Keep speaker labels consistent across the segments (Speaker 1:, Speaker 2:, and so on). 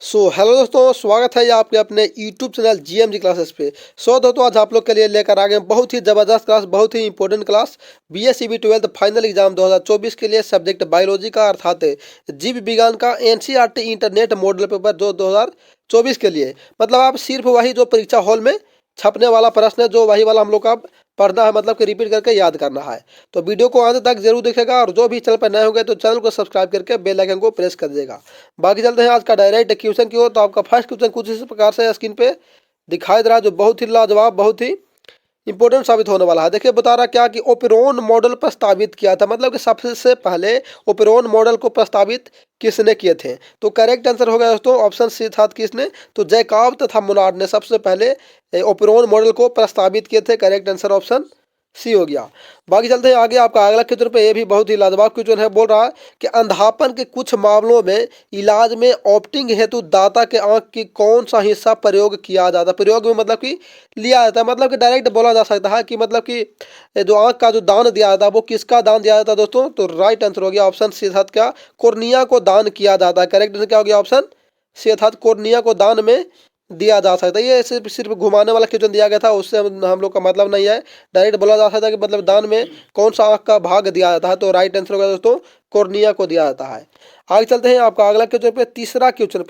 Speaker 1: Hello दोस्तों, स्वागत है आपके अपने यूट्यूब चैनल जीएमजी क्लासेस पे। दोस्तों, आज आप लोग के लिए लेकर आ गए बहुत ही ज़बरदस्त क्लास, बहुत ही important class. BSEB 12th final exam 2024 के लिए सब्जेक्ट बायोलॉजी का अर्थात जीव विज्ञान का एनसीईआरटी इंटरनेट मॉडल पेपर जो 2024 के लिए, मतलब आप सिर्फ वही जो परीक्षा हॉल में छपने वाला प्रश्न है, जो वही वाला हम लोग का पढ़ना है, मतलब कि रिपीट करके याद करना है। तो वीडियो को अंत तक जरूर देखेगा, और जो भी चैनल पर नए होंगे तो चैनल को सब्सक्राइब करके बेल आइकन को प्रेस कर दीजिएगा। बाकी चलते हैं आज का डायरेक्ट क्वेश्चन की ओर। तो आपका फर्स्ट क्वेश्चन कुछ इस प्रकार से स्क्रीन पे दिखाई दे रहा है, जो बहुत ही लाजवाब, बहुत ही इंपॉर्टेंट साबित होने वाला है। देखिए, बता रहा क्या कि ओपेरोन मॉडल प्रस्तावित किया था, मतलब कि सबसे पहले ओपेरोन मॉडल को प्रस्तावित किसने किए थे। तो करेक्ट आंसर होगा दोस्तों ऑप्शन सी था। किसने? तो जैकब तथा मोनार्ड ने सबसे पहले ओपेरोन मॉडल को प्रस्तावित किए थे। करेक्ट आंसर ऑप्शन सी हो गया। बाकी चलते हैं आगे। आपका अगला क्वेश्चन पे ये भी बहुत ही लाजवाब क्वेश्चन है। बोल रहा है कि अंधापन के कुछ मामलों में इलाज में ऑप्टिंग हेतु दाता के आंख की कौन सा हिस्सा प्रयोग किया जाता है। प्रयोग में मतलब कि लिया जाता है, मतलब कि डायरेक्ट बोला जा सकता है कि मतलब कि जो आंख का जो दान दिया जाता है वो किसका दान दिया जाता है दोस्तों। तो राइट आंसर हो गया ऑप्शन सी अर्थात क्या, कोर्निया को दान किया जाता है। करेक्ट आंसर क्या हो गया ऑप्शन सी अर्थात कोर्निया को दान में दिया जा सकता है। ये सिर्फ घुमाने वाला क्वेश्चन दिया गया था, उससे हम लोग का मतलब नहीं है। डायरेक्ट बोला जा सकता है कि मतलब दान में कौन सा आंख का भाग दिया जाता है। तो राइट आंसर होगा दोस्तों कोर्निया को दिया जाता है। आगे चलते हैं आपका अगला क्वेश्चन पे।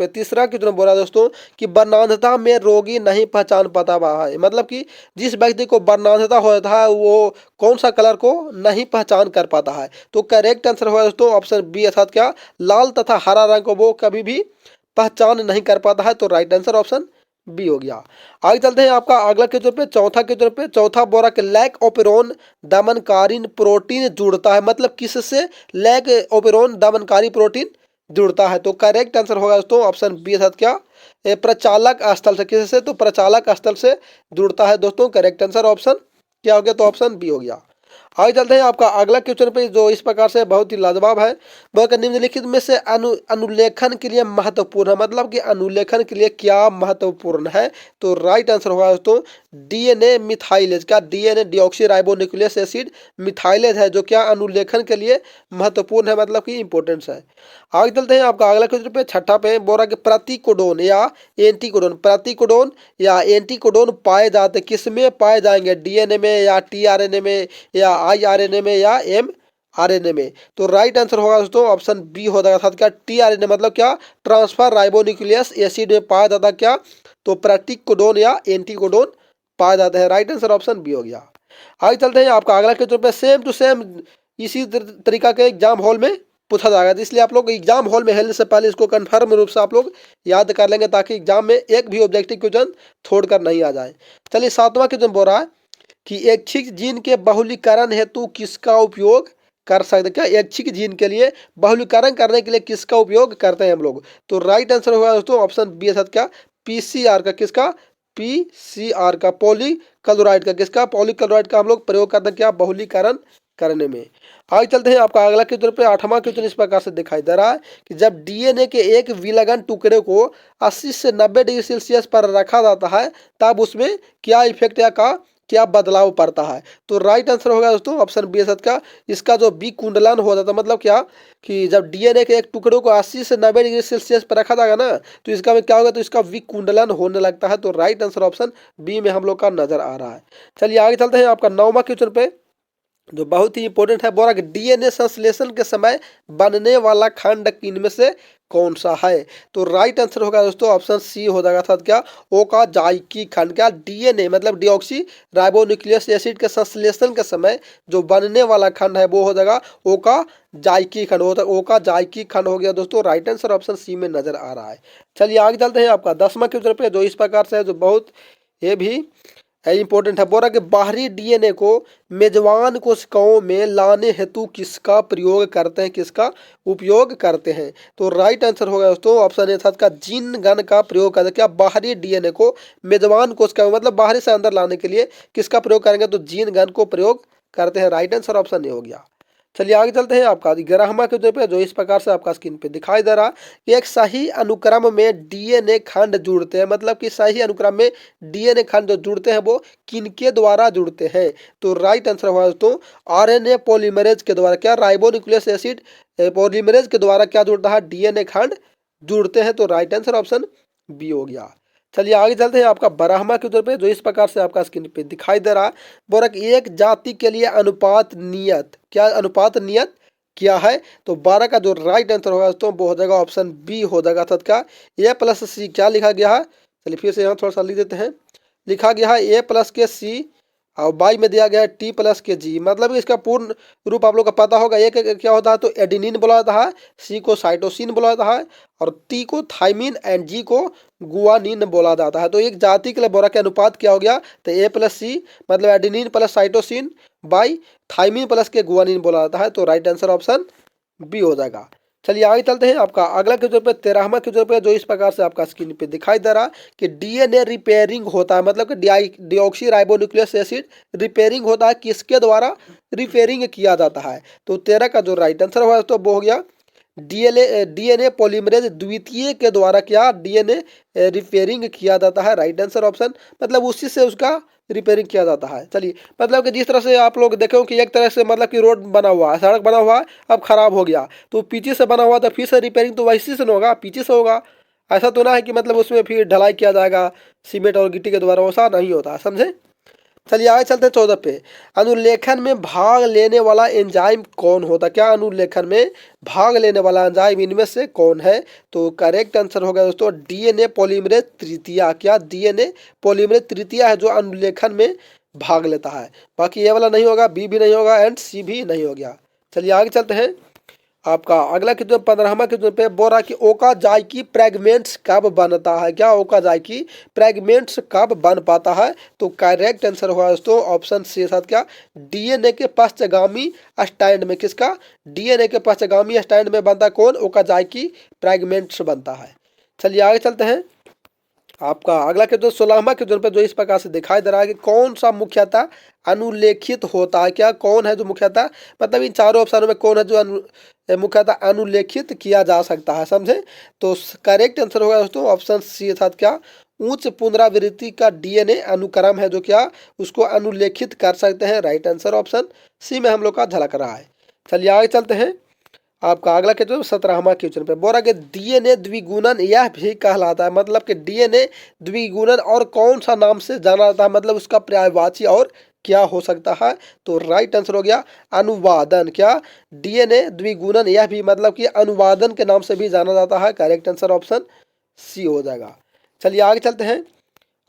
Speaker 1: तीसरा क्वेश्चन बोला दोस्तों कि वर्णांधता में रोगी नहीं पहचान पाता है, मतलब कि जिस व्यक्ति को वर्णांधता होता है वो कौन सा कलर को नहीं पहचान कर पाता है। तो करेक्ट आंसर होगा दोस्तों ऑप्शन बी अर्थात क्या, लाल तथा हरा रंग को वो कभी भी पहचान नहीं कर पाता है। तो राइट आंसर ऑप्शन बी हो गया। आगे चलते हैं आपका अगला क्वेश्चन पे। चौथा बोरा के लैक ओपेरोन दमनकारी प्रोटीन जुड़ता है, मतलब किससे लैक ओपेरोन दमनकारी प्रोटीन जुड़ता है। तो करेक्ट आंसर होगा दोस्तों ऑप्शन बी अर्थात क्या, प्रचालक स्थल से। किससे? तो प्रचालक स्थल से जुड़ता है दोस्तों। करेक्ट आंसर ऑप्शन क्या हो गया, तो ऑप्शन बी हो गया। आगे चलते हैं आपका अगला क्वेश्चन पे, जो इस प्रकार से बहुत ही लाजवाब है। वह निम्नलिखित में से अनुलेखन के लिए महत्वपूर्ण है, मतलब कि अनुलेखन के लिए क्या महत्वपूर्ण है। तो राइट आंसर होगा दोस्तों डीएनए मिथाइलेज। क्या? DNA deoxy ribonuclease acid methylase है जो क्या अनुलेखन के लिए महत्वपूर्ण है, मतलब कि इंपॉर्टेंस है। आगे चलते हैं आपका अगला क्वेश्चन पे। छठा पे बोल रहा कि प्रतिकोडोन या एंटीकोडोन पाए जाते किसमें पाए जाएंगे, डीएनए में या टीआरएनए में या आईआरएनए में या एमआरएनए में। तो राइट आंसर होगा दोस्तों ऑप्शन बी हो जाएगा। क्या? टीआरएनए मतलब क्या, ट्रांसफर राइबोन्यूक्लियस एसिड में पाया जाता क्या, तो प्रतिकोडोन या एंटीकोडोन पाया जाता है। राइट आंसर ऑप्शन बी हो गया। आगे चलते हैं आपका अगला क्वेश्चन पे। सेम टू सेम इसी तरीका के एग्जाम हॉल में पूछा जाएगा, तो इसलिए आप लोग एग्जाम हॉल में हेलने से पहले इसको कन्फर्म रूप से आप लोग याद कर लेंगे, ताकि एग्जाम में एक भी ऑब्जेक्टिव क्वेश्चन छोड़कर नहीं आ जाए। चलिए, सातवां क्वेश्चन बोल रहा है कि ऐच्छिक जीन के बहुलीकरण हेतु किसका उपयोग कर सकते। क्या? ऐच्छिक जीन के लिए बहुलीकरण करने के लिए किसका उपयोग करते हैं हम लोग। तो राइट आंसर होगा दोस्तों ऑप्शन बी अर्थात क्या, पीसीआर का। किसका? पीसीआर का, पॉलीक्लोराइड का। किसका? पॉलीक्लोराइड का हम लोग प्रयोग करते हैं क्या, बहुलीकरण करने में। आगे चलते हैं आपका अगला क्वेश्चन पे। आठवां क्वेश्चन इस प्रकार से दिखाई दे रहा है कि जब डीएनए के एक विलगन टुकड़े को 80 से 90 डिग्री सेल्सियस पर रखा जाता है तब उसमें क्या इफेक्ट या का क्या बदलाव पड़ता है। तो राइट आंसर होगा दोस्तों ऑप्शन बी सत का, इसका जो विकुंडलन हो जाता है, मतलब क्या कि जब डीएनए के एक टुकड़े को 80 से 90 डिग्री सेल्सियस पर रखा जाएगा ना, तो इसका में क्या होगा, तो इसका विकुंडलन होने लगता है। तो राइट आंसर ऑप्शन बी में हम लोग का नजर आ रहा है। चलिए आगे चलते हैं आपका नौवां क्वेश्चन पे, जो बहुत ही इंपॉर्टेंट है। बोला कि डीएनए संश्लेषण के समय बनने वाला खंड इनमें से कौन सा है। तो राइट आंसर होगा दोस्तों ऑप्शन सी हो जाएगा था क्या, ओकाजाइकी खंड। क्या? डीएनए मतलब डिऑक्सी राइबोन्यूक्लियस एसिड के संश्लेषण के समय जो बनने वाला खंड है वो हो जाएगा ओकाजाइकी खंड। ओकाजाइकी खंड हो गया दोस्तों। राइट आंसर ऑप्शन सी में नजर आ रहा है। चलिए आगे चलते हैं आपका 10वां क्वेश्चन पे, जो इस प्रकार से है, जो बहुत ये भी इंपॉर्टेंट है। बोल रहा कि बाहरी डीएनए को मेजबान कोशिकाओं में लाने हेतु किसका प्रयोग करते हैं, किसका उपयोग करते हैं। तो राइट आंसर होगा दोस्तों ऑप्शन ए था का, जीन गन का प्रयोग करते हैं। क्या? बाहरी डीएनए को मेजबान कोशिका में मतलब बाहरी से अंदर लाने के लिए किसका प्रयोग करेंगे, तो जीन गन को प्रयोग करते हैं। राइट आंसर ऑप्शन ए हो गया। चलिए आगे चलते हैं आपका 11वां क्वेश्चन पे, जो इस प्रकार से आपका स्क्रीन पे दिखाई दे रहा है कि एक सही अनुक्रम में डीएनए खंड जुड़ते हैं, मतलब कि सही अनुक्रम में डीएनए खंड जो जुड़ते हैं वो किनके द्वारा जुड़ते हैं। तो राइट आंसर होगा दोस्तों आरएनए पॉलीमरेज के द्वारा। क्या? राइबोन्यूक्लियस एसिड पॉलीमरेज के द्वारा क्या जुड़ता है, डीएनए खंड जुड़ते हैं, तो राइट आंसर ऑप्शन बी हो गया। चलिए आगे चलते हैं आपका ब्राह्मा के उत्तर पे, जो इस प्रकार से आपका स्क्रीन पे दिखाई दे रहा है। बोला कि एक जाति के लिए अनुपात नियत, क्या अनुपात नियत क्या है? तो 12 का जो राइट आंसर होगा दोस्तों वो हो जाएगा ऑप्शन बी हो जाएगा। अर्थात का ए प्लस सी क्या लिखा गया है, चलिए फिर से यहाँ थोड़ा सा लिख देते हैं। लिखा गया है ए प्लस के सी और बाई में दिया गया है टी प्लस के जी। मतलब इसका पूर्ण रूप आप लोग का पता होगा। एक क्या होता है, तो एडिनिन बोला जाता है, सी को साइटोसिन बोला जाता है और टी को थाइमिन एंड जी को गुआनिन बोला जाता है। तो एक जाति के लिए बोरा के अनुपात क्या हो गया, तो ए प्लस सी मतलब adenine plus cytosine by thymine plus के गुआनिन बोला जाता है। तो राइट आंसर ऑप्शन बी हो जाएगा। चलिए आगे चलते हैं आपका अगला क्वेश्चन पे 13वां क्वेश्चन पे, जो इस प्रकार से आपका स्क्रीन पे दिखाई दे रहा कि डीएनए रिपेयरिंग होता है, मतलब कि डिऑक्सी राइबोन्यूक्लियस एसिड रिपेयरिंग होता है, किसके द्वारा रिपेयरिंग किया जाता है? तो 13 का जो राइट आंसर हुआ तो वो हो गया डीएनए पॉलीमरेज द्वितीय के द्वारा क्या डीएनए रिपेयरिंग किया जाता है। राइट आंसर ऑप्शन मतलब उसी से उसका रिपेयरिंग किया जाता है। चलिए मतलब कि जिस तरह से आप लोग देखो कि एक तरह से मतलब कि रोड बना हुआ है, सड़क बना हुआ है, अब खराब हो गया तो पीछे से बना हुआ तो फिर से रिपेयरिंग तो वैसे से होगा, पीछे से होगा। ऐसा तो ना है कि मतलब उसमें फिर ढलाई किया जाएगा सीमेंट और गिट्टी के द्वारा, वैसा नहीं होता, समझे। चलिए आगे चलते हैं 14 पे। अनुलेखन में भाग लेने वाला एंजाइम कौन होता है? क्या अनुलेखन में भाग लेने वाला एंजाइम इनमें से कौन है? तो करेक्ट आंसर होगा दोस्तों डीएनए पॉलीमरेज तृतीया। क्या डीएनए पॉलीमरेज तृतीया है जो अनुलेखन में भाग लेता है। बाकी ए वाला नहीं होगा, बी भी नहीं होगा एंड सी भी नहीं हो गया। चलिए आगे चलते हैं आपका अगला क्वेश्चन 15वां क्वेश्चन पे बोल रहा कि ओकाजाकी फ्रैगमेंट्स कब बनता है? क्या ओकाजाकी फ्रैगमेंट्स कब बन पाता है? तो करेक्ट आंसर हुआ दोस्तों ऑप्शन सी साथ क्या डीएनए के पश्चगामी स्टैंड में। किसका? डीएनए के पश्चगामी स्टैंड में बनता कौन? ओकाजाकी फ्रैगमेंट्स बनता है। चलिए आगे चलते हैं आपका अगला क्वेश्चन 16वां क्वेश्चन पे, जो इस प्रकार से दिखाई दे रहा है कि कौन सा मुख्यतः अनुलेखित होता है। क्या कौन है जो मुख्यतः मतलब इन चारों ऑप्शनों में कौन है जो मुख्यतः अनुलेखित किया जा सकता है, समझे। तो करेक्ट आंसर होगा दोस्तों ऑप्शन सी अर्थात क्या उच्च पुनरावृत्ति का डीएनए अनुक्रम है जो क्या उसको अनुलेखित कर सकते हैं। राइट आंसर ऑप्शन सी में हम लोग का झलक रहा है। चलिए आगे चलते हैं आपका अगला क्वेश्चन 17वां क्वेश्चन पे बोला कि डीएनए द्विगुणन यह भी कहलाता है। मतलब कि डीएनए द्विगुणन और कौन सा नाम से जाना जाता है, मतलब उसका पर्यायवाची और क्या हो सकता है? तो राइट आंसर हो गया अनुवादन। क्या डीएनए द्विगुणन यह भी मतलब कि अनुवादन के नाम से भी जाना जाता है। करेक्ट आंसर ऑप्शन सी हो जाएगा। चलिए आगे चलते हैं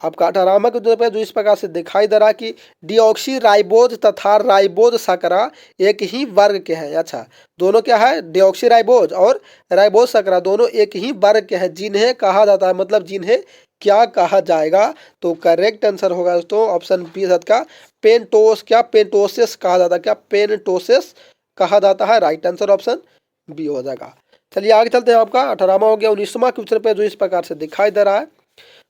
Speaker 1: आपका 18वां क्वेश्चन पे, जो इस प्रकार से दिखाई दे रहा कि डिऑक्सी राइबोज तथा राइबोज सकरा एक ही वर्ग के हैं। अच्छा दोनों क्या है, डिऑक्सी राइबोज और राइबोज सकरा दोनों एक ही वर्ग के हैं, जिन्हें कहा जाता है मतलब जिन्हें क्या कहा जाएगा? तो करेक्ट आंसर होगा दोस्तों ऑप्शन बी का पेंटोस। क्या पेंटोसिस कहा जाता है? क्या पेंटोसिस कहा जाता है। राइट आंसर ऑप्शन बी हो जाएगा। चलिए आगे चलते हैं आपका 18वां हो गया 19वां क्वेश्चन पे, जो इस प्रकार से दिखाई दे रहा है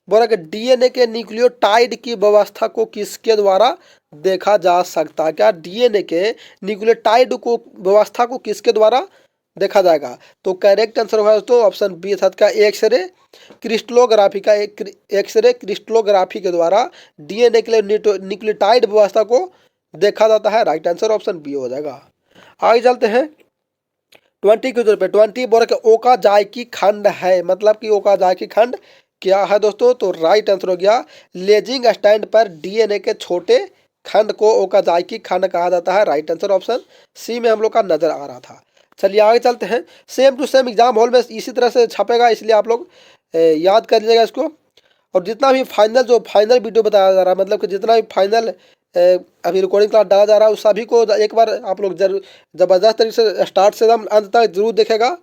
Speaker 1: बोला कि डीएनए के न्यूक्लियोटाइड की व्यवस्था को किसके द्वारा देखा जा सकता है? क्या डीएनए के न्यूक्लियोटाइड को व्यवस्था को किसके द्वारा देखा जाएगा? तो करेक्ट आंसर होगा दोस्तों ऑप्शन बी अर्थात का एक्सरे क्रिस्टलोग्राफी। का एक्सरे क्रिस्टलोग्राफी के द्वारा डीएनए के लिए न्यूक्लियोटाइड व्यवस्था को देखा जाता है। राइट आंसर ऑप्शन बी हो जाएगा। आगे चलते हैं 20 के पे 20 बोला कि ओकाजाकी खंड है। मतलब कि ओकाजाकी खंड क्या है दोस्तों? तो राइट आंसर हो गया लेजिंग स्टैंड पर डीएनए के छोटे खंड को ओकाजाकी खंड कहा जाता है। राइट आंसर ऑप्शन सी में हम लोग का नजर आ रहा था। चलिए आगे चलते हैं same to same exam hall में इसी तरह से छपेगा, इसलिए आप लोग याद कर लीजिएगा इसको। और जितना भी फाइनल वीडियो बताया जा रहा है मतलब कि जितना भी फाइनल अभी रिकॉर्डिंग क्लास डाला जा रहा है उस सभी को एक बार आप लोग जरूर ज़बरदस्त तरीके से स्टार्ट से एकदम अंत तक जरूर देखेगा।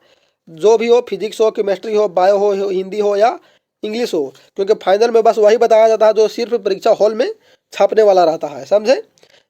Speaker 1: जो भी हो, फिजिक्स हो, केमिस्ट्री हो, बायो हो, हिंदी हो या इंग्लिश हो, क्योंकि फाइनल में बस वही बताया जाता है जो सिर्फ परीक्षा हॉल में छपने वाला रहता है, समझे।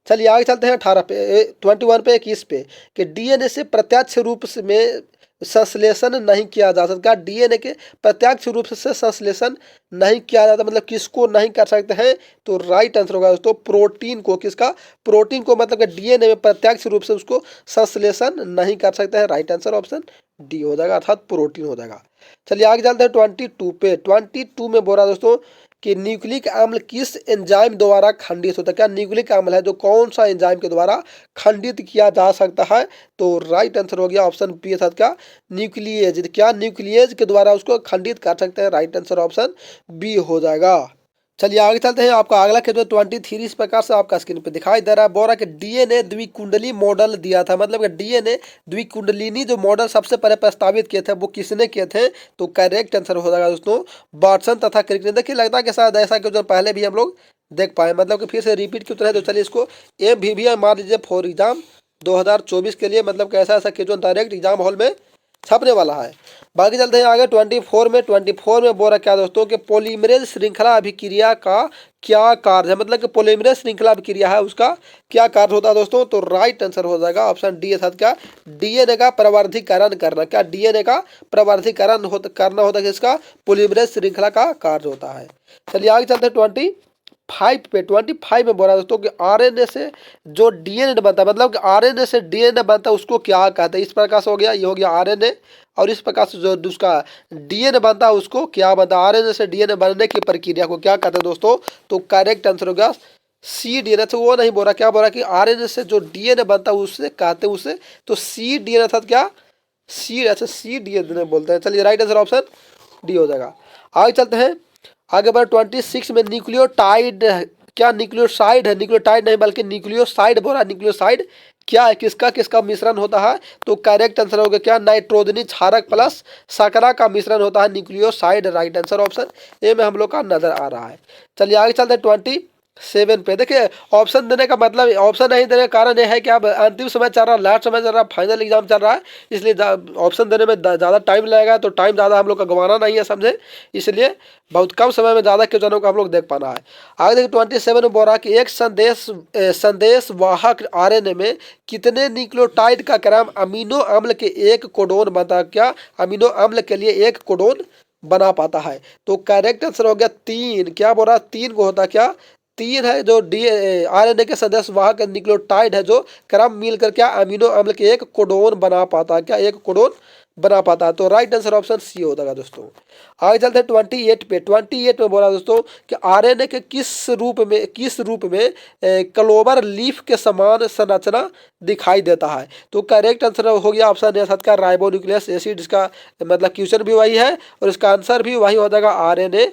Speaker 1: चलिए आगे चलते हैं 18 पे 21 पे 21 पे कि डीएनए से प्रत्यक्ष रूप से में संश्लेषण नहीं किया जा सकता। डीएनए के प्रत्यक्ष रूप से संश्लेषण नहीं किया जाता मतलब किसको नहीं कर सकते हैं? तो राइट आंसर होगा दोस्तों प्रोटीन को। किसका? प्रोटीन को, मतलब कि डीएनए में प्रत्यक्ष रूप से उसको संश्लेषण नहीं कर सकते हैं। राइट आंसर ऑप्शन डी हो जाएगा अर्थात प्रोटीन हो जाएगा। चलिए आगे चलते हैं 22 पे। 22 में बोल रहा है दोस्तों कि न्यूक्लिक अम्ल किस एंजाइम द्वारा खंडित होता है। क्या न्यूक्लिक अम्ल है जो कौन सा एंजाइम के द्वारा खंडित किया जा सकता है। तो राइट आंसर हो गया ऑप्शन बी अर्थात क्या न्यूक्लियेज। क्या न्यूक्लियेज के द्वारा उसको खंडित कर सकते हैं। राइट आंसर ऑप्शन बी हो जाएगा। चलिए आगे चलते हैं। आपका अगला क्वेश्चन 23 इस प्रकार से आपका स्क्रीन पे दिखाई दे रहा है। बोल रहा है कि डीएनए द्विकुंडली मॉडल दिया था, मतलब कि डीएनए द्विकुंडलिनी जो मॉडल सबसे पहले प्रस्तावित किए थे वो किसने किए थे। तो करेक्ट आंसर हो जाएगा दोस्तों वाटसन तथा क्रिक ने। देखिए लगता है कि शायद ऐसा क्वेश्चन पहले भी हम लोग देख पाए, मतलब कि फिर से रिपीट क्वेश्चन है। तो चलिए इसको MVVM मान लीजिए फॉर एग्जाम 2024 के लिए, मतलब कि ऐसा ऐसा क्वेश्चन डायरेक्ट एग्जाम हॉल में छपने वाला है। बाकी चलते हैं आगे 24 में। 24 में बोल रहा क्या दोस्तों कि पॉलीमरेज श्रृंखला अभिक्रिया का क्या कार्य है, मतलब कि पॉलीमरेज श्रृंखला अभिक्रिया है उसका क्या कार्य होता है दोस्तों। तो राइट आंसर हो जाएगा ऑप्शन डी अर्थात क्या डीएनए का प्रवर्धीकरण करना। क्या डीएनए का प्रवर्धीकरण करना होता है, किसका पॉलीमरेज श्रृंखला का कार्य होता है। चलिए आगे चलते हैं 25 पे। 25 में बोला दोस्तों कि आरएनए से जो डीएनए बनता है, मतलब कि आरएनए से डीएनए बनता है उसको क्या कहते हैं। इस प्रकार से हो गया, ये हो गया आरएनए, और इस प्रकार से जो उसका डीएनए बनता है उसको क्या बनता है। आरएनए से डीएनए बनने की प्रक्रिया को क्या कहते हैं दोस्तों। तो करेक्ट आंसर हो गया सी डीएनए। तो वो नहीं बोला, क्या बोला कि आरएनए से जो डीएनए बनता है उससे कहते हैं उसे तो सी डीएनए था क्या सी, अच्छा सी डीएनए बोलते हैं। चलिए राइट आंसर ऑप्शन डी हो जाएगा। आगे चलते हैं आगे बढ़ 26 में न्यूक्लियोटाइड। क्या न्यूक्लियोसाइड है, न्यूक्लियोटाइड नहीं बल्कि न्यूक्लियोसाइड बोला। न्यूक्लियोसाइड क्या है, किसका किसका मिश्रण होता है। तो करेक्ट आंसर होगा क्या नाइट्रोजनी क्षारक प्लस शकरा का मिश्रण होता है nucleoside. Right answer option A में हम लोग का नजर आ रहा है। चलिए आगे चलते हैं 27 पे। देखिए ऑप्शन देने का मतलब, ऑप्शन नहीं देने का कारण यह है कि अब अंतिम समय चल रहा है, लास्ट समय चल रहा है, फाइनल एग्जाम चल रहा है, इसलिए ऑप्शन देने में ज़्यादा टाइम लगेगा। तो टाइम ज़्यादा हम लोग का गंवाना नहीं है, समझे, इसलिए बहुत कम समय में ज़्यादा क्वेश्चनों को हम लोग देख पाना है। आगे देखिए 27 में बोल रहा है कि एक संदेश वाहक आरएनए में कितने न्यूक्लियोटाइड का क्रम अमीनो अम्ल के एक कोडोन बनता है। क्या अमीनो अम्ल के लिए एक कोडोन बना पाता है। तो करेक्ट आंसर हो गया 3। क्या बोल रहा है 3 को होता क्या 3 है जो आरएनए के सदस्य वाहक न्यूक्लियोटाइड है जो क्रम मिलकर क्या अमीनो अम्ल के एक कोडोन बना पाता है। क्या एक कोडोन बना पाता है। तो राइट आंसर ऑप्शन सी हो जाएगा दोस्तों। आगे चलते हैं 28 पे। 28 में बोला दोस्तों कि आरएनए के किस रूप में क्लोवर लीफ के समान संरचना दिखाई देता है। तो करेक्ट आंसर हो गया ऑप्शन ए का राइबोन्यूक्लियस एसिड। इसका मतलब क्वेश्चन भी वही है और इसका आंसर भी वही हो जाएगा, आरएनए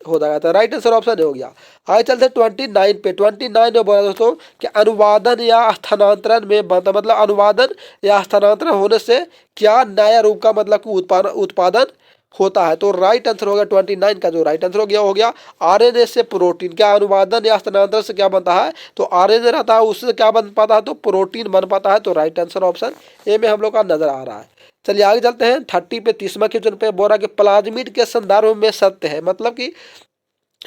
Speaker 1: हो जाएगा। तो राइट आंसर ऑप्शन हो गया। आगे चलते हैं 29 पे। 29 में बोला दोस्तों कि अनुवादन या स्थानांतरण में बनता, मतलब अनुवादन या स्थानांतरण होने से क्या नया रूप का मतलब कि उत्पादन होता है। तो राइट आंसर हो गया 29 का जो राइट आंसर हो गया आरएनए से प्रोटीन। क्या अनुवादन या स्थानांतरण से क्या बनता है। तो आरएनए रहता है उससे क्या बन पाता है तो प्रोटीन बन पाता है। तो राइट आंसर ऑप्शन ए में हम लोग का नजर आ रहा है। चलिए आगे चलते हैं 30 पे। 30वां क्वेश्चन पे बोल रहा कि प्लाज्मिड के संदर्भ में सत्य है, मतलब कि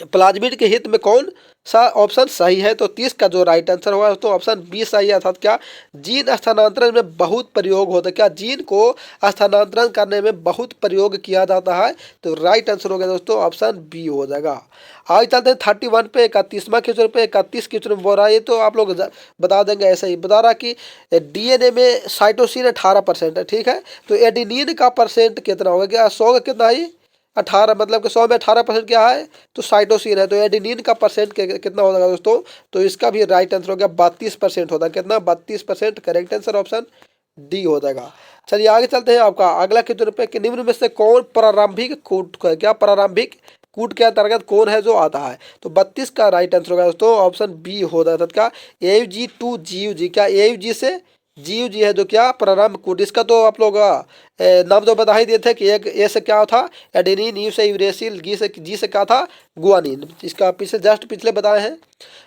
Speaker 1: प्लाज्मिड के हित में कौन सा ऑप्शन सही है। तो 30 का जो राइट आंसर होगा तो ऑप्शन बी सही है, अर्थात क्या जीन स्थानांतरण में बहुत प्रयोग होता है। क्या जीन को स्थानांतरण करने में बहुत प्रयोग किया जाता है। तो राइट आंसर हो गया दोस्तों ऑप्शन बी हो जाएगा। आगे चलते हैं 31 पे। 31वां क्वेश्चन पे 31 क्वेश्चन बोल रहा है, ये तो आप लोग बता देंगे ऐसे ही। बता रहा कि डीएनए में साइटोसिन 18% है, ठीक है। तो एडेनिन का परसेंट कितना होगा। क्या 100 का कितना है 18, मतलब कि 100 में 18% क्या है तो साइटोसिन है। तो एडेनिन का परसेंट कितना हो जाएगा दोस्तों। तो इसका भी राइट आंसर हो गया 32% होता है। कितना 32%। करेक्ट आंसर ऑप्शन डी हो जाएगा। चलिए आगे चलते हैं। आपका अगला क्वेश्चन पे कि निम्न में से कौन प्रारंभिक कूट, क्या प्रारंभिक कूट के अंतर्गत कौन है जो आता है। तो 32 का राइट आंसर होगा दोस्तों ऑप्शन बी हो जाता है। क्या AUG2 GUG। क्या AUG से GUG है जो क्या प्रारंभ कूट। इसका तो आप लोग नाम तो बता ही दिए थे कि एक ए से क्या था एडेनिन, यू से यूरेसिल, जी से क्या था गुआनिन। इसका जस्ट पिछले बताए हैं।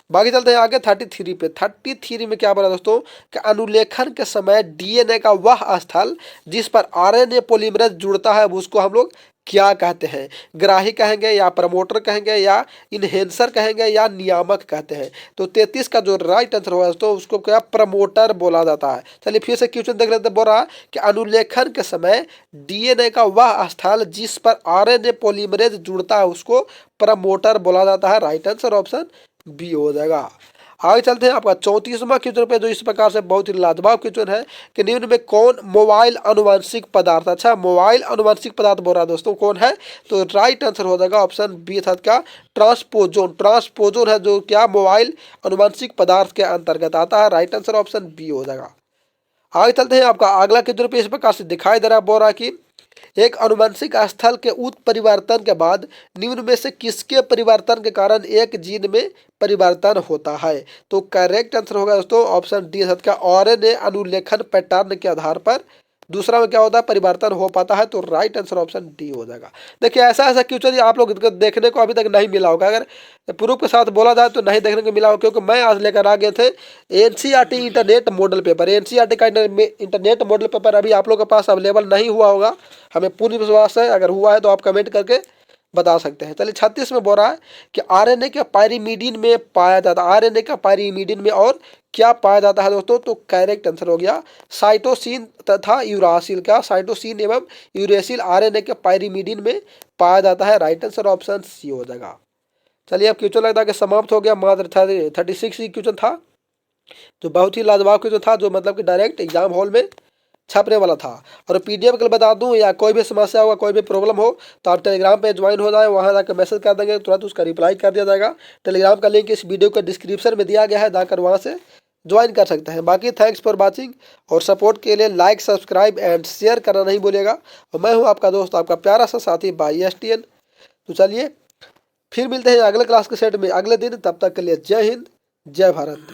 Speaker 1: बाकी चलते हैं आगे 33 पे। 33 में क्या बोला दोस्तों कि अनुलेखन के समय डीएनए का वह स्थल जिस पर आरएनए पॉलीमरेज जुड़ता है उसको हम लोग क्या कहते हैं। ग्राही कहेंगे या प्रमोटर कहेंगे या इनहेंसर कहेंगे या नियामक कहते हैं। तो 33 का जो राइट आंसर होगा दोस्तों उसको क्या प्रमोटर बोला जाता है। चलिए फिर से क्वेश्चन देख लेते हैं। बोल रहा कि अनुलेखन के समय डीएनए का वह स्थल जिस पर आरएनए पॉलीमरेज जुड़ता है उसको प्रमोटर बोला जाता है। राइट आंसर ऑप्शन बी हो जाएगा। आगे चलते हैं आपका 34वां क्वेश्चन पे, जो इस प्रकार से बहुत ही लाजवाब क्वेश्चन है कि निम्न में कौन मोबाइल अनुवांशिक पदार्थ, अच्छा मोबाइल अनुवांशिक पदार्थ बोल रहा है दोस्तों, कौन है? तो राइट आंसर हो जाएगा ऑप्शन बी था क्या, ट्रांसपोजोन। ट्रांसपोजोन है जो क्या मोबाइल अनुवांशिक पदार्थ के अंतर्गत आता है। राइट आंसर ऑप्शन बी हो जाएगा। आगे चलते हैं आपका अगला क्वेश्चन पे इस प्रकार से दिखाई दे रहा है, बोल रहा है कि एक अनुवंशिक स्थल के उत्परिवर्तन के बाद निम्न में से किसके परिवर्तन के कारण एक जीन में परिवर्तन होता है? तो करेक्ट आंसर होगा दोस्तों ऑप्शन डी का, आरएनए अनुलेखन पैटर्न के आधार पर दूसरा में क्या होता है, परिवर्तन हो पाता है। तो राइट आंसर ऑप्शन डी हो जाएगा। देखिए ऐसा ऐसा क्वेश्चन आप लोग देखने को अभी तक नहीं मिला होगा, अगर प्रूफ के साथ बोला जाए तो नहीं देखने को मिला होगा, क्योंकि मैं आज लेकर आ गए थे NCERT internet model paper. NCERT का इंटरनेट मॉडल पेपर अभी आप लोग के पास अवेलेबल नहीं हुआ होगा, हमें पूर्ण विश्वास है। अगर हुआ है तो आप कमेंट करके बता सकते हैं। चलिए 36 में बोल रहा है कि आरएनए के पायरीमिडीन में पाया जाता है, आरएनए का पायरीमिडीन में और क्या पाया जाता है दोस्तों? तो करेक्ट आंसर हो गया साइटोसिन तथा यूरासिल का, साइटोसिन एवं यूरेसिल आरएनए के पायरीमिडीन में पाया जाता है। राइट आंसर ऑप्शन सी हो जाएगा। चलिए अब क्वेश्चन लगता है कि समाप्त हो गया, मात्र 36 ही क्वेश्चन था, जो बहुत ही लाजवाब क्वेश्चन था, जो मतलब कि डायरेक्ट एग्जाम हॉल में छपने वाला था। और पीडीएफ के लिए बता दूं, या कोई भी समस्या होगा, कोई भी प्रॉब्लम हो तो आप टेलीग्राम पे ज्वाइन हो जाए, वहां जाकर मैसेज कर देंगे, तुरंत उसका रिप्लाई कर दिया जाएगा। टेलीग्राम का लिंक इस वीडियो के डिस्क्रिप्शन में दिया गया है, जाकर वहां से ज्वाइन कर सकते हैं। बाकी थैंक्स फॉर वॉचिंग, और सपोर्ट के लिए लाइक सब्सक्राइब एंड शेयर करना नहीं भूलिएगा। और मैं हूँ आपका दोस्त, आपका प्यारा सा साथी भाई STN। तो चलिए फिर मिलते हैं अगले क्लास के सेट में अगले दिन, तब तक के लिए जय हिंद जय भारत।